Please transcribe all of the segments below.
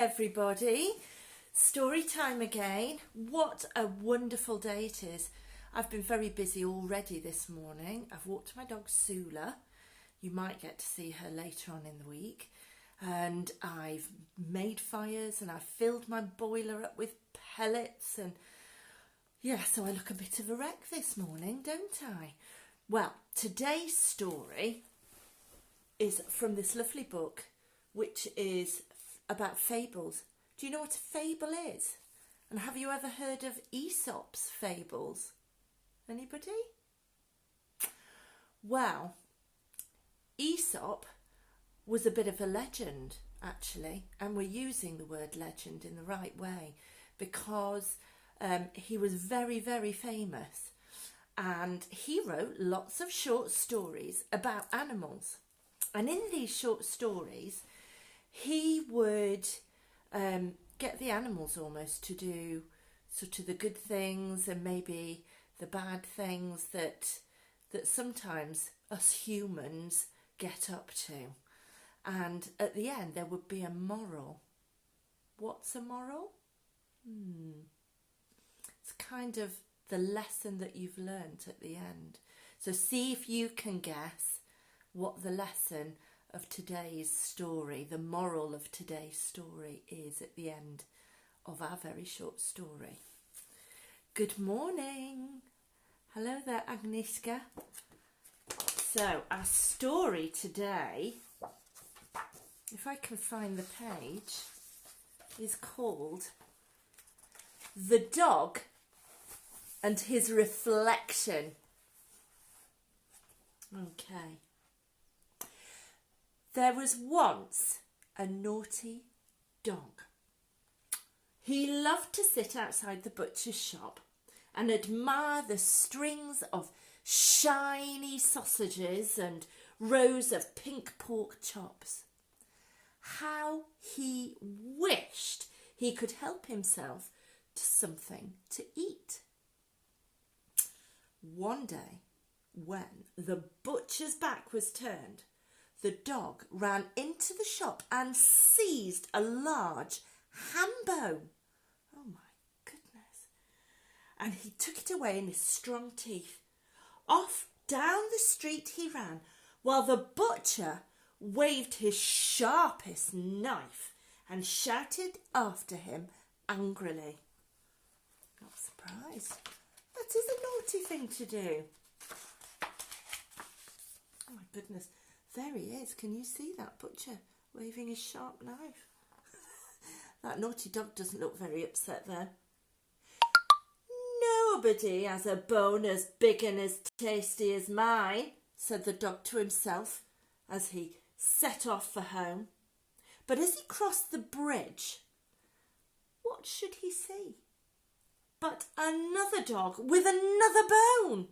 Everybody, story time again. What a wonderful day it is. I've been very busy already this morning. I've walked my dog Sula. You might get to see her later on in the week. And I've made fires and I've filled my boiler up with pellets. And yeah, so I look a bit of a wreck this morning, don't I? Well, today's story is from this lovely book, which is about fables. Do you know what a fable is? And have you ever heard of Aesop's fables? Anybody? Well, Aesop was a bit of a legend, actually, and we're using the word legend in the right way because he was very, very famous, and he wrote lots of short stories about animals. And in these short stories, he would get the animals almost to do sort of the good things and maybe the bad things that sometimes us humans get up to. And at the end, there would be a moral. What's a moral? It's kind of the lesson that you've learnt at the end. So see if you can guess what the lesson of today's story, the moral of today's story is at the end of our very short story. Good morning. Hello there, Agnieszka. So our story today, if I can find the page, is called The Dog and His Reflection. Okay. There was once a naughty dog. He loved to sit outside the butcher's shop and admire the strings of shiny sausages and rows of pink pork chops. How he wished he could help himself to something to eat. One day, when the butcher's back was turned, the dog ran into the shop and seized a large ham bone. Oh my goodness. And he took it away in his strong teeth. Off down the street he ran, while the butcher waved his sharpest knife and shouted after him angrily. Not surprised. That is a naughty thing to do. Oh my goodness. There he is. Can you see that butcher waving his sharp knife? That naughty dog doesn't look very upset there. Nobody has a bone as big and as tasty as mine, said the dog to himself as he set off for home. But as he crossed the bridge, what should he see but another dog with another bone?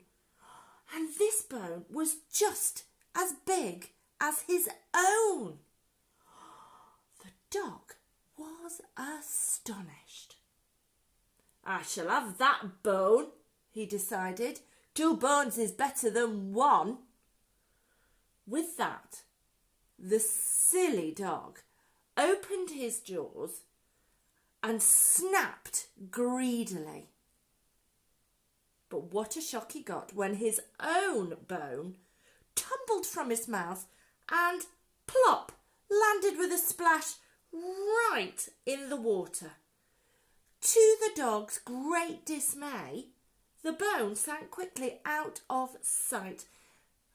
And this bone was just as big as his own. The dog was astonished. I shall have that bone, he decided. 2 bones is better than 1. With that, the silly dog opened his jaws and snapped greedily. But what a shock he got when his own bone tumbled from his mouth and plop landed with a splash right in the water. To the dog's great dismay, the bone sank quickly out of sight,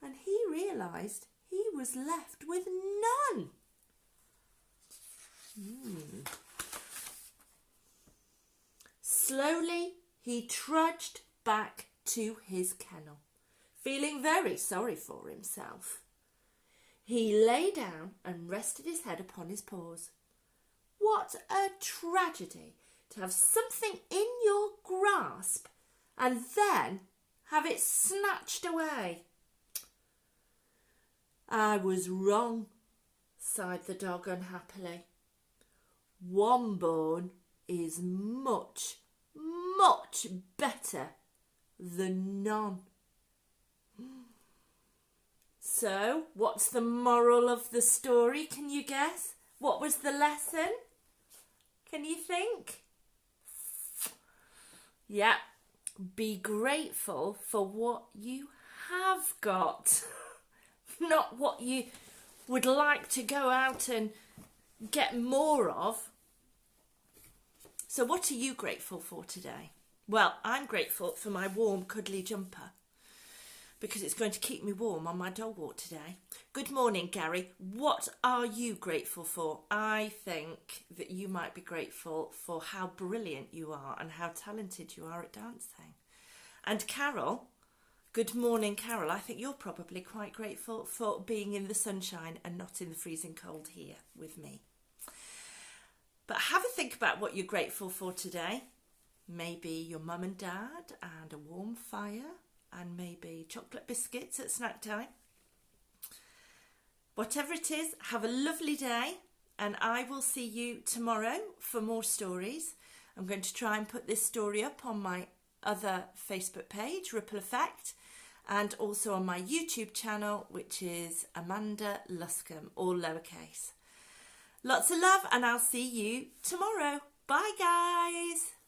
and he realised he was left with none. Slowly he trudged back to his kennel, feeling very sorry for himself. He lay down and rested his head upon his paws. What a tragedy to have something in your grasp and then have it snatched away. I was wrong, sighed the dog unhappily. 1 bone is much, much better than none. So, what's the moral of the story? Can you guess? What was the lesson? think? Yeah, be grateful for what you have got, not what you would like to go out and get more of. So what are you grateful for today? Well, I'm grateful for my warm, cuddly jumper because it's going to keep me warm on my dog walk today. Good morning, Gary. What are you grateful for? I think that you might be grateful for how brilliant you are and how talented you are at dancing. And Carol, good morning, Carol. I think you're probably quite grateful for being in the sunshine and not in the freezing cold here with me. But have a think about what you're grateful for today. Maybe your mum and dad and a warm fire and maybe chocolate biscuits at snack time. Whatever it is, have a lovely day and I will see you tomorrow for more stories. I'm going to try and put this story up on my other Facebook page, Ripple Effect, and also on my YouTube channel, which is Amanda Luscombe, all lowercase. Lots of love and I'll see you tomorrow. Bye guys.